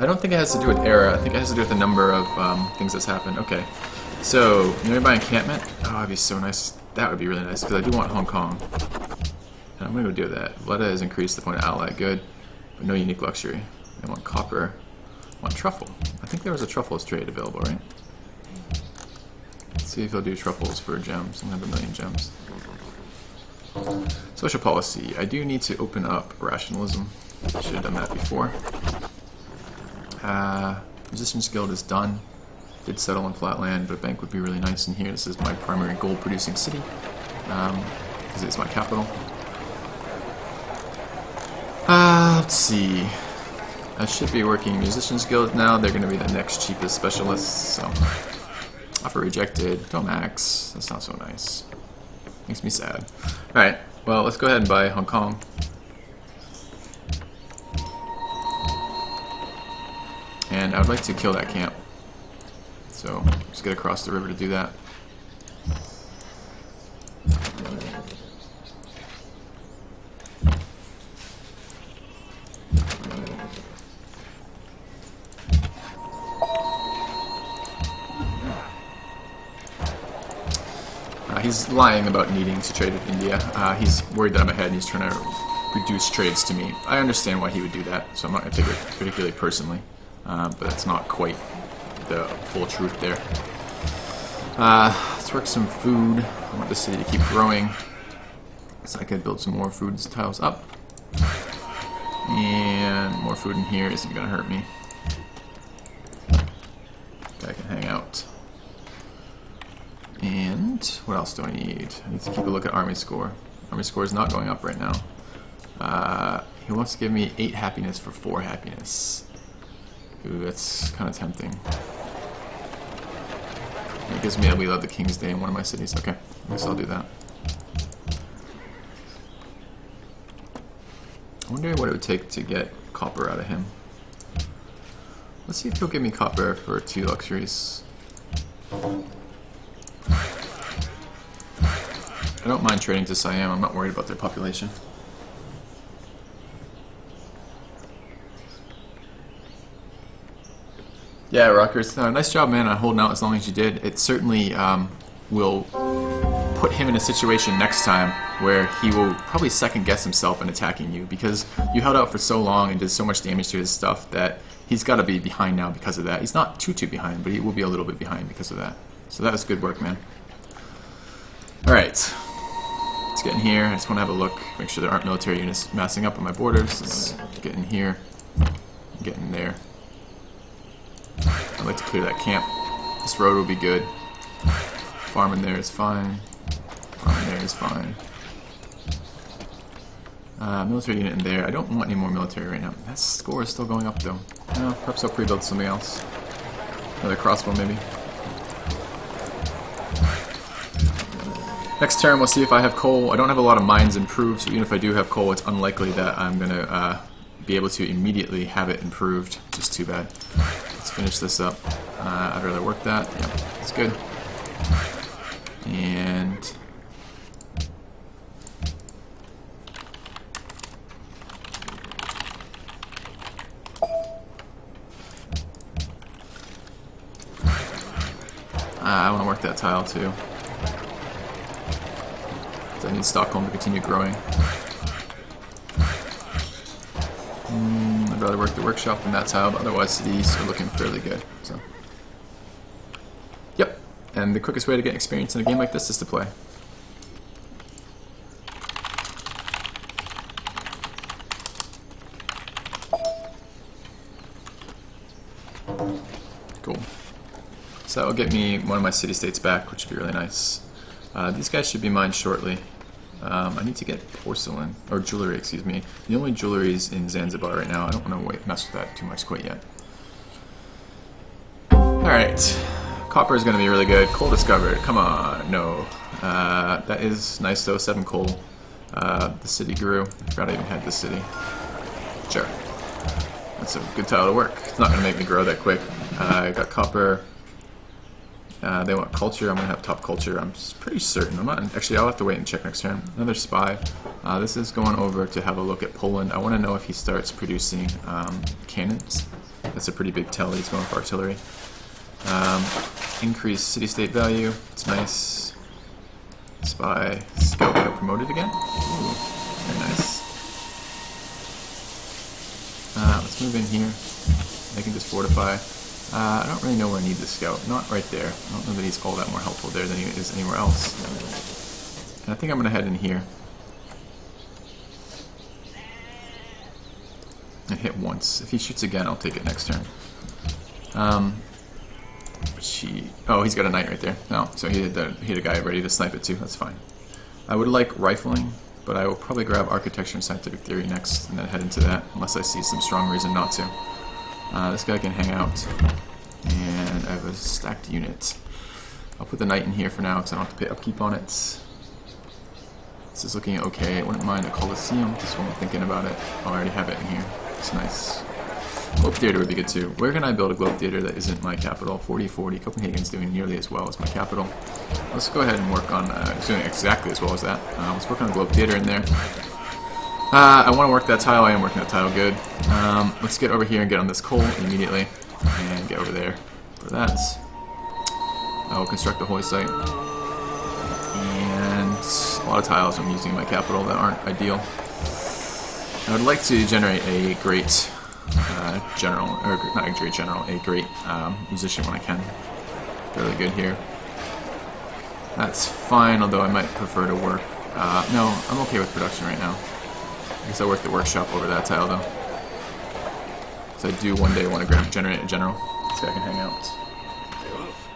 I don't think it has to do with era. I think it has to do with the number of things that's happened. Okay. So, nearby encampment. Oh, that'd be so nice. That would be really nice, because I do want Hong Kong. And I'm going to go do that. Vleda has increased the point of ally. Good. But no unique luxury. I want copper. I want truffle. I think there was a truffles trade available, right? Let's see if he'll do truffles for gems. I'll have 1,000,000 gems. Social policy. I do need to open up rationalism. I should have done that before. Musician's Guild is done. Did settle on flatland, but a bank would be really nice in here. This is my primary gold producing city, because it's my capital. Let's see. I should be working Musician's Guild now. They're going to be the next cheapest specialists. So, offer rejected. Don't max. That's not so nice. Makes me sad. Alright, well, let's go ahead and buy Hong Kong. And I would like to kill that camp. So, just get across the river to do that. He's lying about needing to trade with India. He's worried that I'm ahead and he's trying to reduce trades to me. I understand why he would do that, so I'm not going to take it particularly personally. But that's not quite the full truth there. Let's work some food. I want the city to keep growing, so I could build some more food tiles up. And more food in here isn't going to hurt me. I can hang out. And what else do I need? I need to keep a look at army score. Army score is not going up right now. He wants to give me 8 happiness for 4 happiness. Ooh, that's kind of tempting. It gives me a We Love the King's Day in one of my cities. Okay, I guess I'll do that. I wonder what it would take to get copper out of him. Let's see if he'll give me copper for 2 luxuries. I don't mind trading to Siam. I'm not worried about their population. Yeah, Rockers, nice job, man, on holding out as long as you did. It certainly will put him in a situation next time where he will probably second-guess himself in attacking you, because you held out for so long and did so much damage to his stuff that he's got to be behind now because of that. He's not too behind, but he will be a little bit behind because of that. So that was good work, man. Alright. Let's get in here. I just want to have a look, make sure there aren't military units massing up on my borders. Let's get in here, get in there. I'd like to clear that camp. This road will be good. Farming there is fine. Farming there is fine. Military unit in there. I don't want any more military right now. That score is still going up though. Perhaps I'll pre-build something else. Another crossbow maybe. Next turn we'll see if I have coal. I don't have a lot of mines improved, so even if I do have coal, it's unlikely that I'm going to be able to immediately have it improved, which is too bad. Let's finish this up. I'd rather work that. Yeah, that's good. And I want to work that tile too. I need Stockholm to continue growing. I'd rather work the workshop than that tile, but otherwise cities are looking fairly good. So, yep. And the quickest way to get experience in a game like this is to play. Cool. So that will get me one of my city-states back, which would be really nice. These guys should be mine shortly. I need to get porcelain, or jewelry, excuse me. The only jewelry is in Zanzibar right now. I don't want to mess with that too much quite yet. Alright. Copper is going to be really good. Coal discovered. Come on. No. That is nice though. 7 coal. The city grew. I forgot I even had this city. Sure. That's a good tile to work. It's not going to make me grow that quick. I got copper. They want culture. I'm going to have top culture. I'm pretty certain. I'm not. Actually, I'll have to wait and check next turn. Another spy. This is going over to have a look at Poland. I want to know if he starts producing cannons. That's a pretty big tell. He's going for artillery. Increase city-state value. It's nice. Spy. Scout got promoted again. Ooh, very nice. Let's move in here. I can just fortify. I don't really know where I need the scout. Not right there. I don't know that he's all that more helpful there than he is anywhere else. And I think I'm going to head in here. And hit once. If he shoots again, I'll take it next turn. Oh, he's got a knight right there. No, so he had a guy ready to snipe it too. That's fine. I would like rifling, but I will probably grab architecture and scientific theory next, and then head into that, unless I see some strong reason not to. This guy can hang out, and I have a stacked unit. I'll put the knight in here for now, because I don't have to pay upkeep on it. This is looking okay. I wouldn't mind a Colosseum, just when I'm thinking about it. Oh, I already have it in here. It's nice. Globe Theater would be good too. Where can I build a Globe Theater that isn't my capital? 40-40. Copenhagen's doing nearly as well as my capital. Let's go ahead and work on, it's doing exactly as well as that. Let's work on a Globe Theater in there. I want to work that tile. I am working that tile good. Let's get over here and get on this coal immediately. And get over there for that. I will construct a holy site. And a lot of tiles I'm using in my capital that aren't ideal. I would like to generate a great general, or not a great general, a great musician when I can. Really good here. That's fine, although I might prefer to work. No, I'm okay with production right now. I guess I'll work the workshop over that tile though. So I do one day want to generate a general, so I can hang out.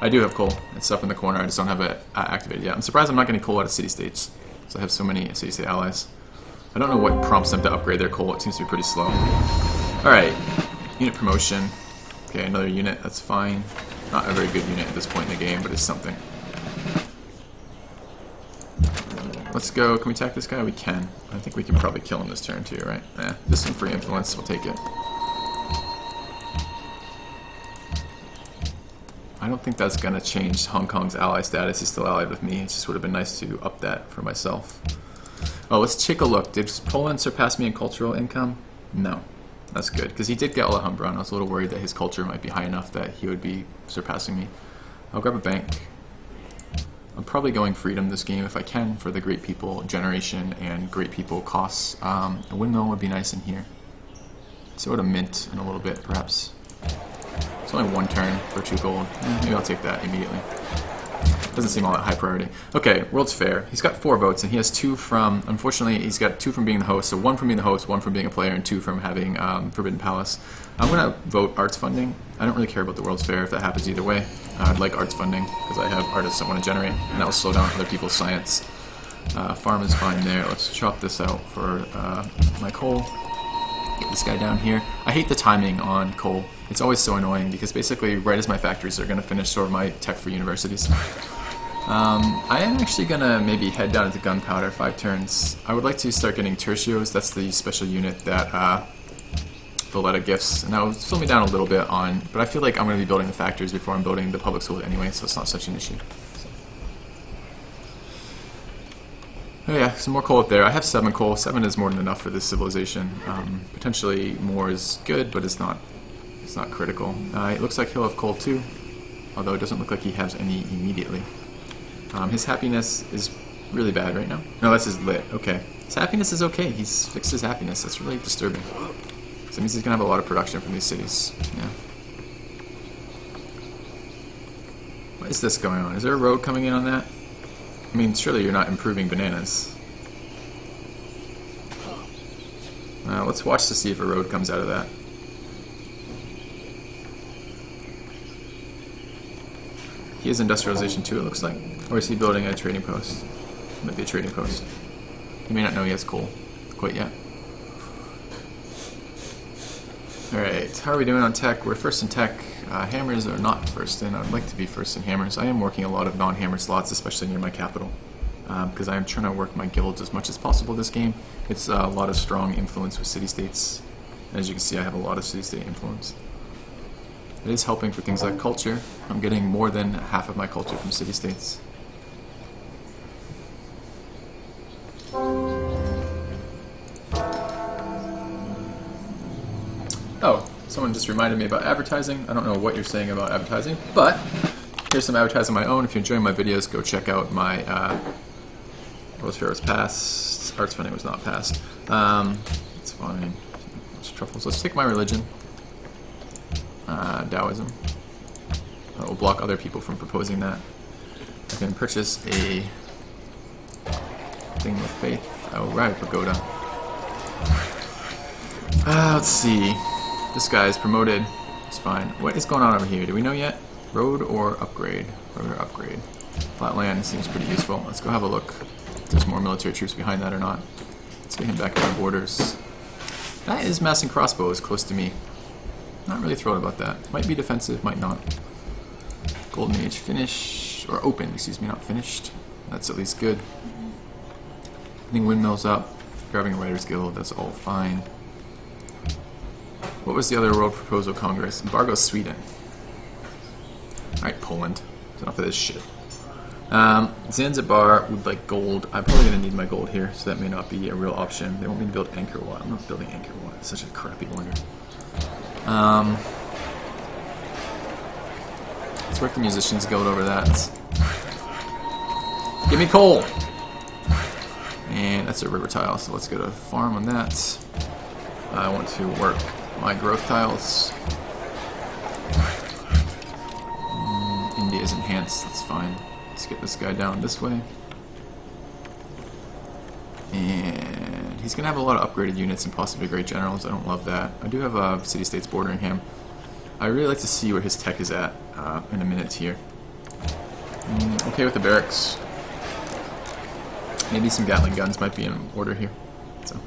I do have coal. It's up in the corner. I just don't have it activated yet. I'm surprised I'm not getting coal out of city-states. So I have so many city-state allies. I don't know what prompts them to upgrade their coal. It seems to be pretty slow. Alright, unit promotion. Okay, another unit, that's fine. Not a very good unit at this point in the game, but it's something. Let's go, can we attack this guy? We can. I think we can probably kill him this turn too, right? This one free influence, we'll take it. I don't think that's going to change Hong Kong's ally status. He's still allied with me. It just would have been nice to up that for myself. Oh, let's take a look. Did Poland surpass me in cultural income? No. That's good, because he did get Alhambra, and I was a little worried that his culture might be high enough that he would be surpassing me. I'll grab a bank. I'm probably going freedom this game if I can for the great people generation and great people costs. A windmill would be nice in here. So would a mint in a little bit, perhaps. It's only one turn for 2 gold. Maybe I'll take that immediately. Doesn't seem all that high priority. Okay, World's Fair. He's got 4 votes, and he has 2 from, unfortunately, he's got 2 from being the host, so 1 from being the host, 1 from being a player, and 2 from having Forbidden Palace. I'm going to vote arts funding. I don't really care about the World's Fair if that happens either way. I'd like arts funding, because I have artists I want to generate, and that will slow down other people's science. Farm is fine there. Let's chop this out for my coal. Get this guy down here. I hate the timing on coal. It's always so annoying, because basically, right as my factories are going to finish, so are my tech for universities. I am actually going to maybe head down into gunpowder 5 turns. I would like to start getting tertios. That's the special unit that Valletta gifts, and that will slow me down a little bit on, but I feel like I'm going to be building the factories before I'm building the public school anyway, so it's not such an issue. So. Oh yeah, some more coal up there. I have 7 coal. 7 is more than enough for this civilization. Potentially more is good, but it's not critical. It looks like he'll have coal too, although it doesn't look like he has any immediately. His happiness is really bad right now. No, that's his lit. Okay. His happiness is okay. He's fixed his happiness. That's really disturbing. So that means he's going to have a lot of production from these cities. Yeah. What is this going on? Is there a road coming in on that? I mean, surely you're not improving bananas. Let's watch to see if a road comes out of that. He has industrialization too, it looks like. Or is he building a trading post? Might be a trading post. He may not know he has coal quite yet. Alright, how are we doing on tech? We're first in tech. Hammers are not first in. I would like to be first in hammers. I am working a lot of non-hammer slots, especially near my capital. Because I am trying to work my guilds as much as possible this game. It's a lot of strong influence with city-states. As you can see, I have a lot of city-state influence. It is helping for things like culture. I'm getting more than half of my culture from city-states. Oh, Someone just reminded me about advertising. I don't know what you're saying about advertising, but here's some advertising of my own. If you're enjoying my videos, go check out my World's Fair was passed. Arts funding was not passed. It's fine. Truffles. Let's take my religion. Taoism. I will block other people from proposing that. I can purchase a thing with faith. Oh, right, pagoda. Let's see. This guy is promoted. It's fine. What is going on over here? Do we know yet? Road or upgrade? Road or upgrade? Flatland seems pretty useful. Let's go have a look if there's more military troops behind that or not. Let's get him back at our borders. That is massing crossbows close to me. Not really thrilled about that. Might be defensive, might not. Golden Age finish, or open, excuse me, not finished. That's at least good. Getting windmills up, grabbing a Writer's Guild, that's all fine. What was the other World Proposal Congress? Embargo Sweden. Alright, Poland. It's enough of this shit. Zanzibar would like gold. I'm probably going to need my gold here, so that may not be a real option. They want me to build Angkor Wat. I'm not building Angkor Wat. It's such a crappy wonder. Let's work the Musicians Guild over that. Give me coal! And that's a river tile, so let's go to farm on that. I want to work my growth tiles. India is enhanced, that's fine. Let's get this guy down this way. And he's going to have a lot of upgraded units and possibly great generals. I don't love that. I do have city-states bordering him. I really like to see where his tech is at in a minute here. Okay with the barracks. Maybe some Gatling guns might be in order here. So.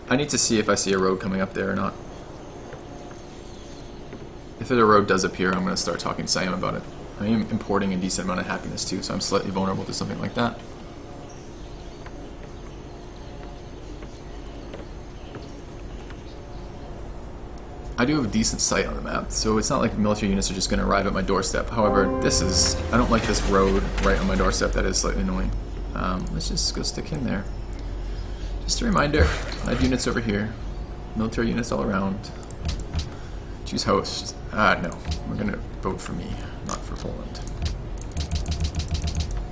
I need to see if I see a road coming up there or not. If a road does appear, I'm going to start talking to Siam about it. I am importing a decent amount of happiness too, so I'm slightly vulnerable to something like that. I do have a decent sight on the map, so it's not like military units are just going to arrive at my doorstep. However, I don't like this road right on my doorstep. That is slightly annoying. Let's just go stick him there. Just a reminder, I have units over here. Military units all around. Choose host. No. We're going to vote for me, not for Poland.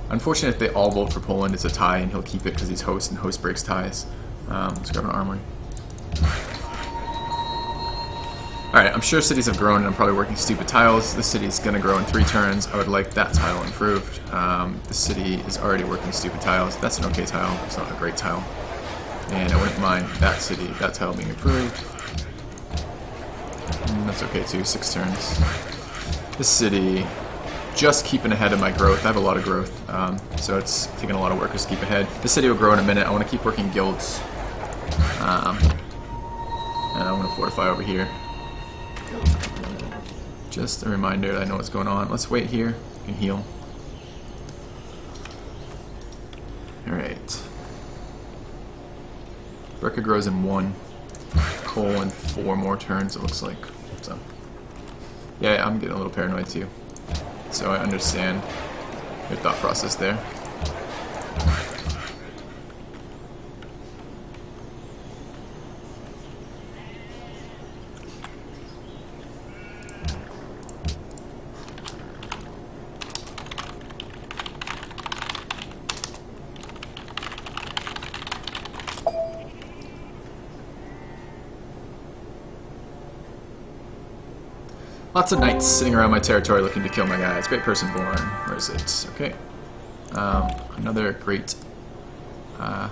Unfortunately, if they all vote for Poland, it's a tie, and he'll keep it because he's host, and host breaks ties. Let's grab an armory. Alright, I'm sure cities have grown, and I'm probably working stupid tiles. This city's going to grow in 3 turns. I would like that tile improved. The city is already working stupid tiles. That's an okay tile. It's not a great tile. And I wouldn't mind that city, that tile being improved. That's okay too, 6 turns. This city, just keeping ahead of my growth. I have a lot of growth, so it's taking a lot of workers to keep ahead. This city will grow in a minute. I want to keep working guilds. And I want to fortify over here. Just a reminder that I know what's going on. Let's wait here and heal. Alright. Berka grows in 1. Coal in 4 more turns, it looks like. So, yeah, I'm getting a little paranoid too. So I understand your thought process there. Lots of knights sitting around my territory looking to kill my guys. Great person born. Where is it? Okay. Another great... what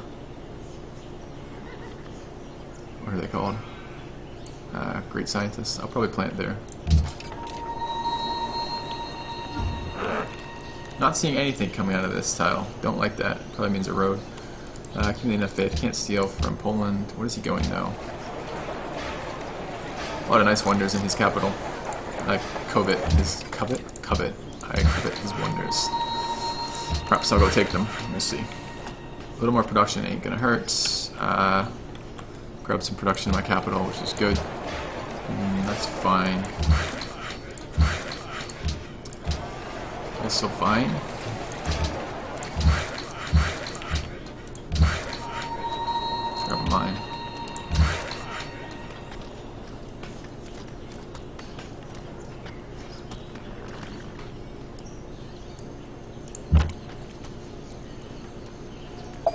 are they called? Great scientists. I'll probably plant there. Not seeing anything coming out of this tile. Don't like that. Probably means a road. Give me enough faith. Can't steal from Poland. Where is he going now? A lot of nice wonders in his capital. I covet his wonders. Perhaps I'll go take them. Let's see. A little more production ain't gonna hurt. Grab some production in my capital, which is good. That's fine. so fine. Let's grab a mine.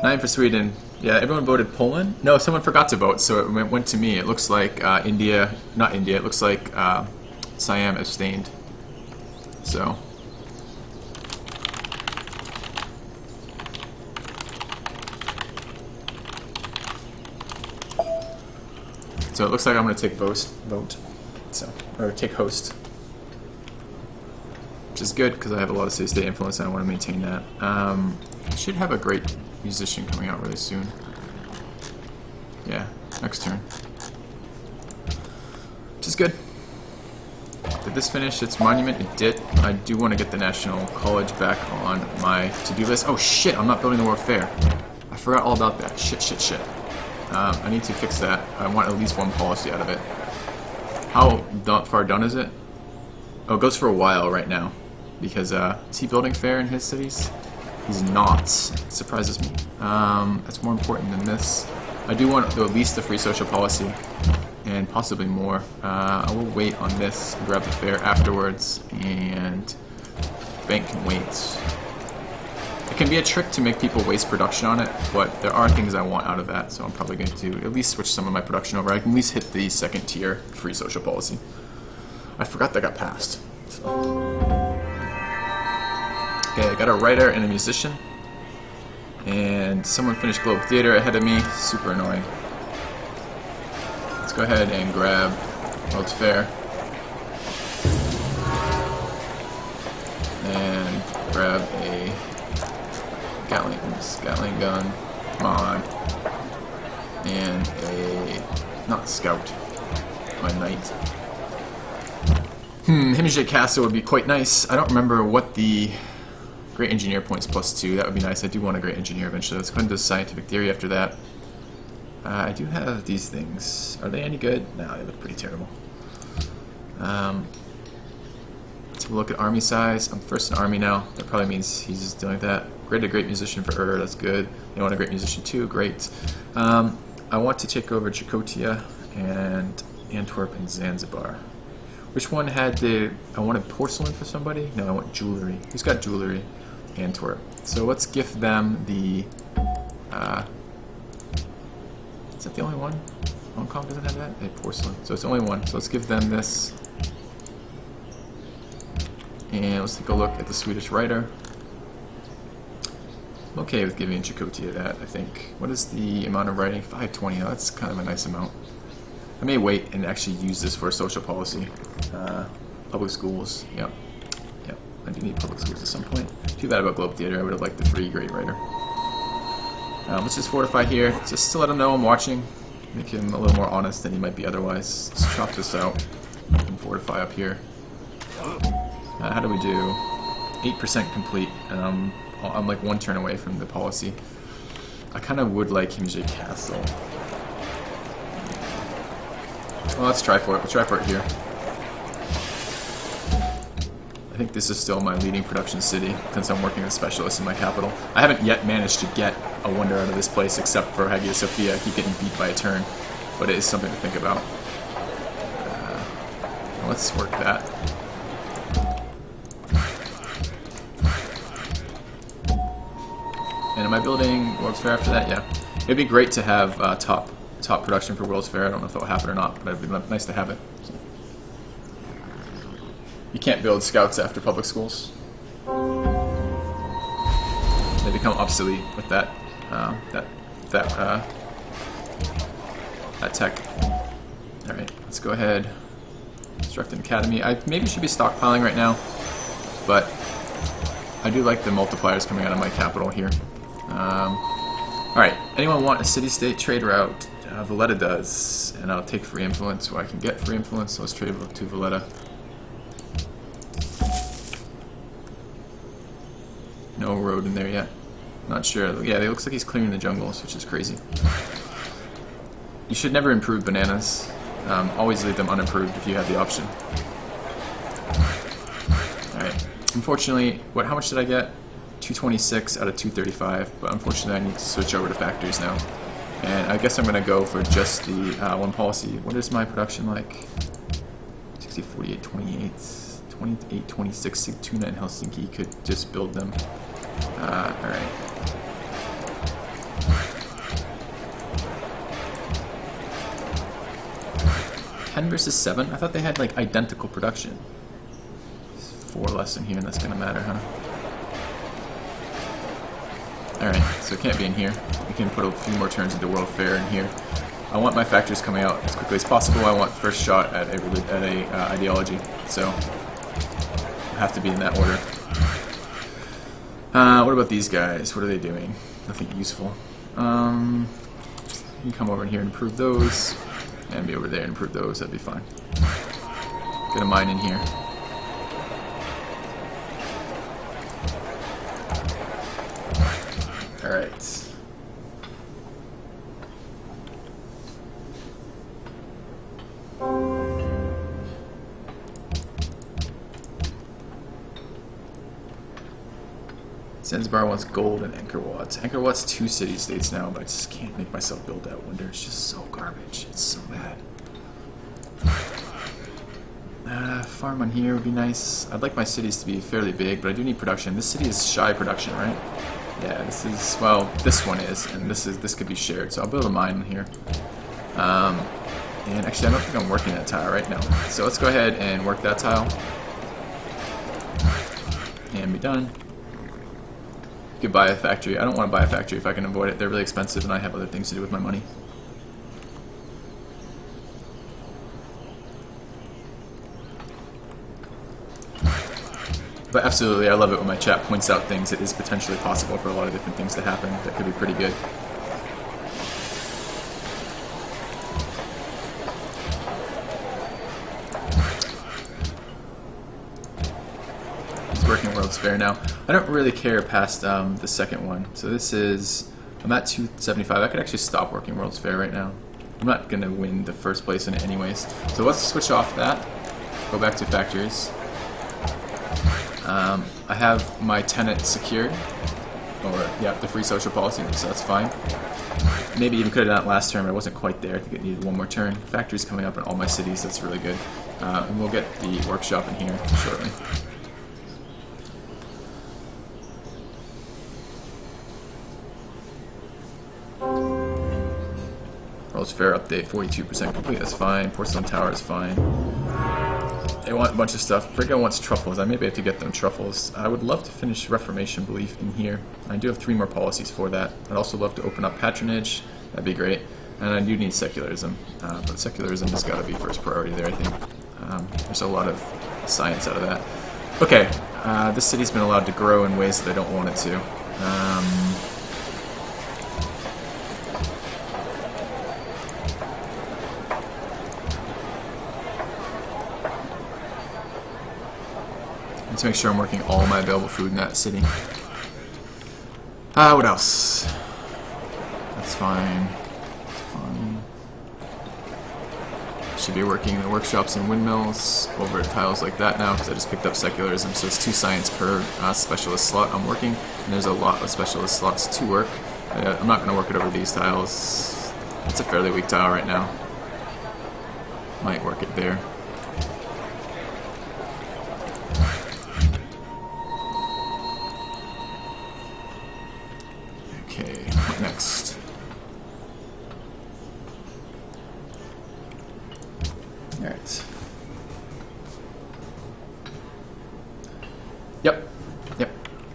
Nine for Sweden. Yeah, everyone voted Poland. No, someone forgot to vote, so it went to me. It looks like India, not India. It looks like Siam abstained. So. So it looks like I'm going to take vote. So, or take host. Which is good because I have a lot of city-state influence and I want to maintain that. I should have a great musician coming out really soon. Yeah, next turn. Which is good. Did this finish its monument? It did. I do want to get the National College back on my to-do list. Oh shit, I'm not building the World Fair. I forgot all about that. Shit. I need to fix that. I want at least one policy out of it. How far done is it? Oh, it goes for a while right now. Because, is he building fair in his cities? He's not. It surprises me. That's more important than this. I do want at least the free social policy. And possibly more. I will wait on this and grab the fair afterwards. And bank can wait. It can be a trick to make people waste production on it, but there are things I want out of that, so I'm probably going to at least switch some of my production over. I can at least hit the second tier free social policy. I forgot that got passed. So. Okay, I got a writer and a musician. And someone finished Globe Theater ahead of me. Super annoying. Let's go ahead and grab World's Fair. And grab a Gatling gun. Come on. And a... not scout. My knight. Himage Castle would be quite nice. I don't remember what the... Great Engineer points +2. That would be nice. I do want a Great Engineer eventually. Let's go into Scientific Theory after that. I do have these things. Are they any good? No, they look pretty terrible. Let's have a look at army size. I'm first in army now. That probably means he's just doing that. A great musician for that's good. You want a great musician too? Great. I want to take over Chukotia and Antwerp and Zanzibar. Which one had the... I wanted porcelain for somebody? No, I want jewelry. Who's got jewelry? Antwerp. So let's gift them the... is that the only one? Hong Kong doesn't have that? They have porcelain. So it's only one. So let's give them this. And let's take a look at the Swedish writer. I'm okay with giving Chukotia that, I think. What is the amount of writing? 520. Oh, that's kind of a nice amount. I may wait and actually use this for social policy. Public schools. Yep. I do need public schools at some point. Too bad about Globe Theater. I would have liked the free great writer. Let's just fortify here, just to let him know I'm watching. Make him a little more honest than he might be otherwise. Let's chop this out and fortify up here. How do we do? 8% complete, and I'm like one turn away from the policy. I kind of would like Himage Castle. Well, let's try for it. We'll try for it here. I think this is still my leading production city, since I'm working as a specialist in my capital. I haven't yet managed to get a wonder out of this place, except for Hagia Sophia. I keep getting beat by a turn, but it is something to think about. Let's work that. And am I building World's Fair after that? Yeah. It'd be great to have top production for World's Fair. I don't know if that will happen or not, but it'd be nice to have it. So. You can't build scouts after public schools. They become obsolete with that tech. All right, let's go ahead. Construct an academy. I maybe should be stockpiling right now, but I do like the multipliers coming out of my capital here. All right, anyone want a city-state trade route? Valletta does, and I'll take free influence, so I can get free influence. So let's trade to Valletta. No road in there yet. Not sure. Yeah, it looks like he's clearing the jungles, which is crazy. You should never improve bananas. Always leave them unimproved if you have the option. Alright. Unfortunately, how much did I get? 226 out of 235, but unfortunately I need to switch over to factories now. And I guess I'm going to go for just the one policy. What is my production like? 60, 48, 28, 28, 26, Sigtuna and Helsinki could just build them. Alright. Ten versus 7? I thought they had like identical production. 4 less in here, and that's going to matter, huh? Alright, so it can't be in here. We can put a few more turns into World Fair in here. I want my factories coming out as quickly as possible. I want first shot at a ideology, so I have to be in that order. What about these guys? What are they doing? Nothing useful. You can come over in here and improve those, and be over there and improve those. That'd be fine. Get a mine in here. Alright. Zanzibar wants gold and Angkor Wat's. Angkor Wat's 2 city-states now, but I just can't make myself build that wonder. It's just so garbage. It's so bad. Farm on here would be nice. I'd like my cities to be fairly big, but I do need production. This city is shy production, right? Yeah, this is, well, this one is, and this could be shared, so I'll build a mine here. And actually, I don't think I'm working that tile right now. So let's go ahead and work that tile. And be done. You could buy a factory. I don't want to buy a factory if I can avoid it. They're really expensive, and I have other things to do with my money. But absolutely, I love it when my chat points out things. It is potentially possible for a lot of different things to happen. That could be pretty good. It's working World's Fair now. I don't really care past the second one. So this is, I'm at 275. I could actually stop working World's Fair right now. I'm not going to win the first place in it anyways. So let's switch off that. Go back to factories. I have my tenant secured, or yeah, the free social policy, so that's fine. Maybe even could have done it last turn, but I wasn't quite there. I think it needed one more turn. Factory's coming up in all my cities, that's really good. And we'll get the workshop in here shortly. World's Fair update, 42% complete, that's fine. Porcelain Tower is fine. They want a bunch of stuff. Brigo wants truffles. I maybe have to get them truffles. I would love to finish Reformation Belief in here. I do have 3 more policies for that. I'd also love to open up Patronage. That'd be great. And I do need Secularism. But Secularism has got to be first priority there, I think. There's a lot of science out of that. Okay, this city's been allowed to grow in ways that I don't want it to. Let's make sure I'm working all my available food in that city. What else? That's fine. That's fine. Should be working the workshops and windmills over tiles like that now because I just picked up Secularism, so it's 2 science per specialist slot I'm working, and there's a lot of specialist slots to work. I'm not going to work it over these tiles. It's a fairly weak tile right now. Might work it there. Next. Alright. Yep.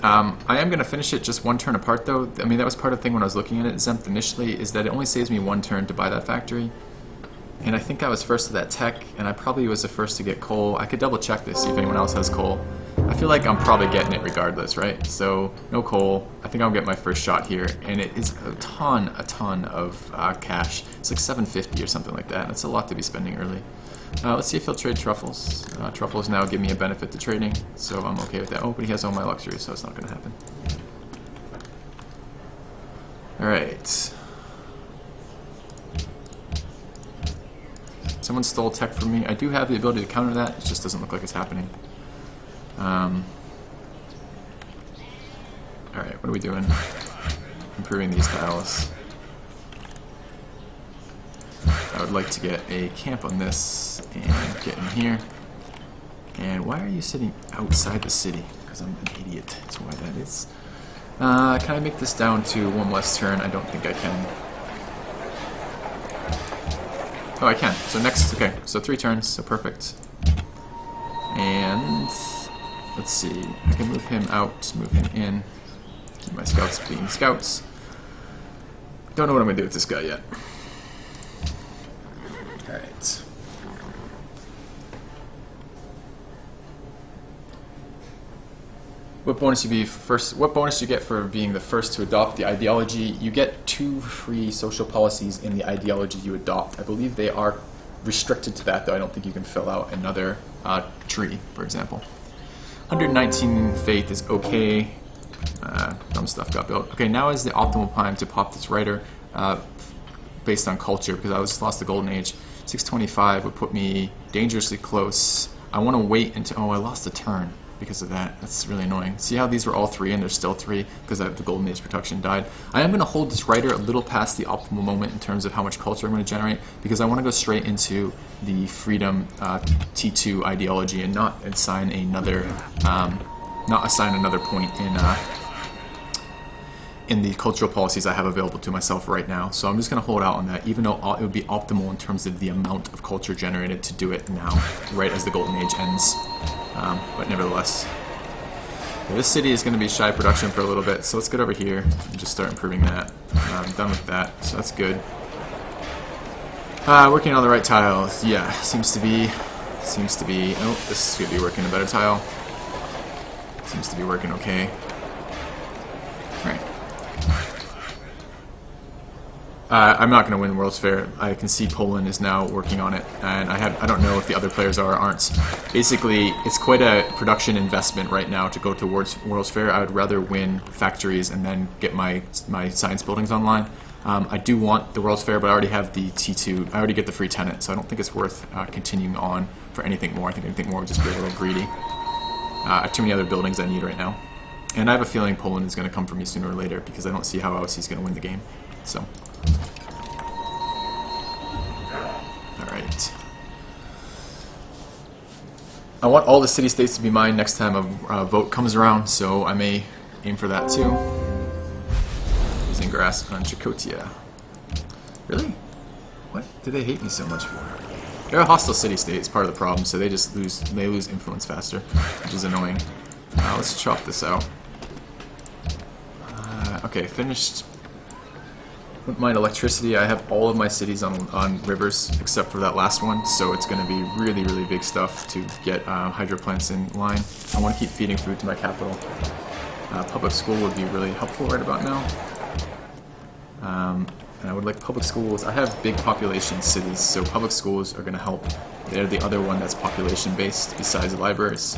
I am going to finish it just 1 turn apart though. I mean, that was part of the thing when I was looking at it, Zempt initially, is that it only saves me 1 turn to buy that factory. And I think I was first to that tech, and I probably was the first to get coal. I could double check this, see if anyone else has coal. I feel like I'm probably getting it regardless, right? So, no coal. I think I'll get my first shot here, and it is a ton of cash. It's like 750 or something like that. That's a lot to be spending early. Let's see if he'll trade truffles. Truffles now give me a benefit to trading, so I'm okay with that. Oh, but he has all my luxuries, so it's not going to happen. Alright. Someone stole tech from me. I do have the ability to counter that. It just doesn't look like it's happening. Alright, what are we doing? Improving these tiles. I would like to get a camp on this and get in here. And why are you sitting outside the city? Because I'm an idiot. That's why that is. Can I make this down to one less turn? I don't think I can. Oh, I can. So next, okay, so 3 turns, so perfect. And let's see, I can move him out, move him in, keep my scouts being scouts. Don't know what I'm going to do with this guy yet. Alright. What bonus you get for being the first to adopt the ideology? You get 2 free social policies in the ideology you adopt. I believe they are restricted to that, though. I don't think you can fill out another tree, for example. 119 faith is okay. Dumb stuff got built. Okay, now is the optimal time to pop this writer based on culture, because I just lost the golden age. 625 would put me dangerously close. I want to wait until... Oh, I lost a turn because of that. That's really annoying. See how these were all 3 and there's still 3 because the golden age production died. I am going to hold this writer a little past the optimal moment in terms of how much culture I'm going to generate, because I want to go straight into the freedom T2 ideology and not assign another point in the cultural policies I have available to myself right now. So I'm just going to hold out on that, even though it would be optimal in terms of the amount of culture generated to do it now, right as the golden age ends. But nevertheless, yeah, this city is going to be shy production for a little bit, so let's get over here and just start improving that. I'm done with that, so that's good. Working on the right tiles, yeah, seems to be. Oh, this could be working a better tile. Seems to be working okay. Right. I'm not going to win World's Fair. I can see Poland is now working on it, and I don't know if the other players are or aren't. Basically, it's quite a production investment right now to go towards World's Fair. I would rather win factories and then get my science buildings online. I do want the World's Fair, but I already have the T2. I already get the free tenant, so I don't think it's worth continuing on for anything more. I think anything more would just be a little greedy. I have too many other buildings I need right now. And I have a feeling Poland is going to come for me sooner or later, because I don't see how else he's going to win the game. So, alright. I want all the city-states to be mine next time a vote comes around, so I may aim for that too. Using grass on Chakotia. Really? What do they hate me so much for? They're a hostile city-state, it's part of the problem, so they just lose influence faster, which is annoying. Let's chop this out. Okay, finished. Wouldn't mind electricity. I have all of my cities on rivers except for that last one, so it's going to be really, really big stuff to get hydro plants in line. I want to keep feeding food to my capital. Public school would be really helpful right about now. And I would like public schools. I have big population cities, so public schools are going to help. They're the other one that's population-based besides libraries.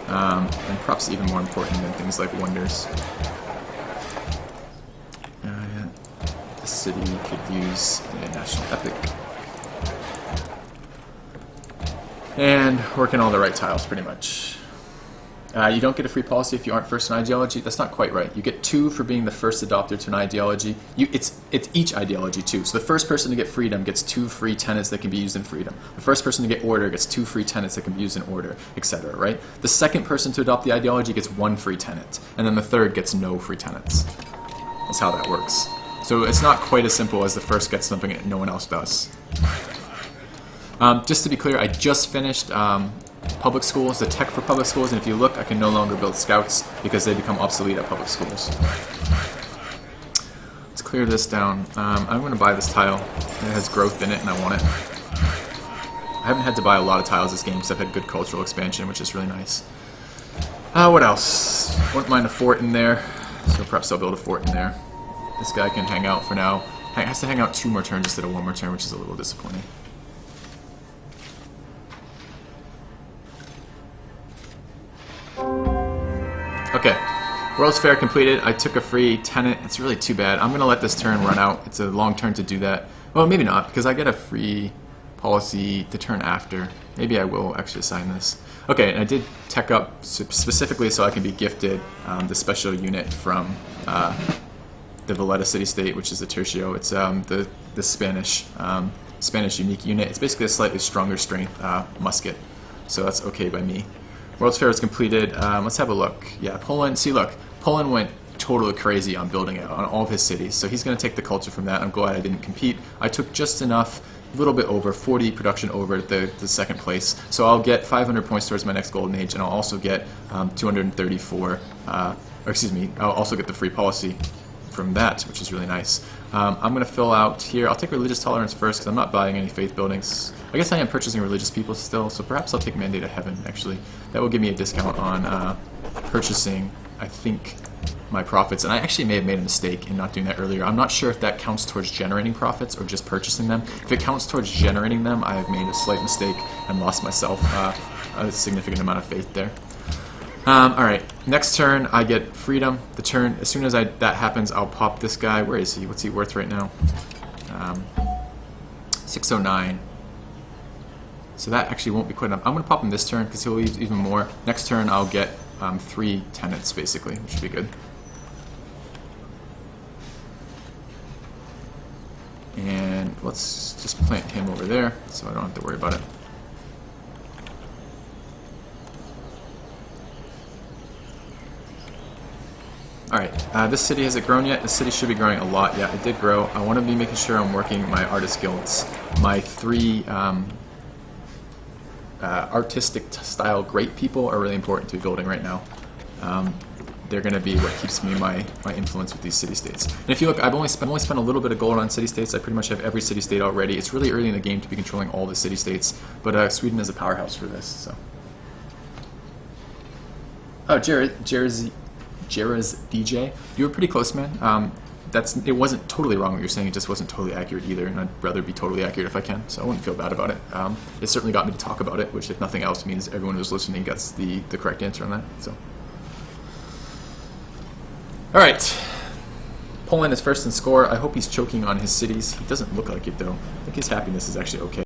And perhaps even more important than things like wonders. The city could use a national epic. And working all the right tiles, pretty much. You don't get a free policy if you aren't first in ideology. That's not quite right. You get 2 for being the first adopter to an ideology. It's each ideology too. So the first person to get freedom gets 2 free tenets that can be used in freedom. The first person to get order gets 2 free tenets that can be used in order, etc. Right? The second person to adopt the ideology gets 1 free tenet, and then the third gets no free tenets. That's how that works. So it's not quite as simple as the first gets something that no one else does. Just to be clear, I just finished public schools, the tech for public schools, and if you look, I can no longer build scouts because they become obsolete at public schools. Let's clear this down. I'm going to buy this tile. It has growth in it, and I want it. I haven't had to buy a lot of tiles this game because I've had good cultural expansion, which is really nice. What else? Wouldn't mind a fort in there, so perhaps I'll build a fort in there. This guy can hang out for now. He has to hang out 2 more turns instead of 1 more turn, which is a little disappointing. Okay, World's Fair completed. I took a free tenant. It's really too bad. I'm going to let this turn run out. It's a long turn to do that. Well, maybe not, because I get a free policy the turn after. Maybe I will actually sign this. Okay, and I did tech up specifically so I can be gifted the special unit from the Valletta city-state, which is the Tercio. It's the Spanish unique unit. It's basically a slightly stronger strength musket, so that's okay by me. World's Fair is completed. Let's have a look. Yeah, Poland. See, look, Poland went totally crazy on building it on all of his cities, so he's going to take the culture from that. I'm glad I didn't compete. I took just enough, a little bit over, 40 production over the second place, so I'll get 500 points towards my next golden age, and I'll also get 234, or excuse me, I'll also get the free policy from that, which is really nice. I'm going to fill out here. I'll take religious tolerance first because I'm not buying any faith buildings. I guess I am purchasing religious people still, so perhaps I'll take Mandate of Heaven, actually. That will give me a discount on purchasing, I think, my profits. And I actually may have made a mistake in not doing that earlier. I'm not sure if that counts towards generating profits or just purchasing them. If it counts towards generating them, I have made a slight mistake and lost myself a significant amount of faith there. Alright, next turn I get freedom. The turn, as soon as that happens, I'll pop this guy. Where is he? What's he worth right now? 609. So that actually won't be quite enough. I'm going to pop him this turn because he'll leave even more. Next turn I'll get 3 tenants basically, which should be good. And let's just plant him over there so I don't have to worry about it. Alright, this city, has it grown yet? The city should be growing a lot. Yeah, it did grow. I want to be making sure I'm working my artist guilds. My 3 artistic style great people are really important to be building right now. They're going to be what keeps me my influence with these city-states. And if you look, I've only spent a little bit of gold on city-states. I pretty much have every city-state already. It's really early in the game to be controlling all the city-states, but Sweden is a powerhouse for this. So. Oh, Jared's DJ, you were pretty close, man. It wasn't totally wrong what you're saying, it just wasn't totally accurate either, and I'd rather be totally accurate if I can, so I wouldn't feel bad about it. It certainly got me to talk about it, which if nothing else means everyone who's listening gets the correct answer on that. So, alright, Poland is first in score. I hope he's choking on his cities. He doesn't look like it though. I think his happiness is actually okay.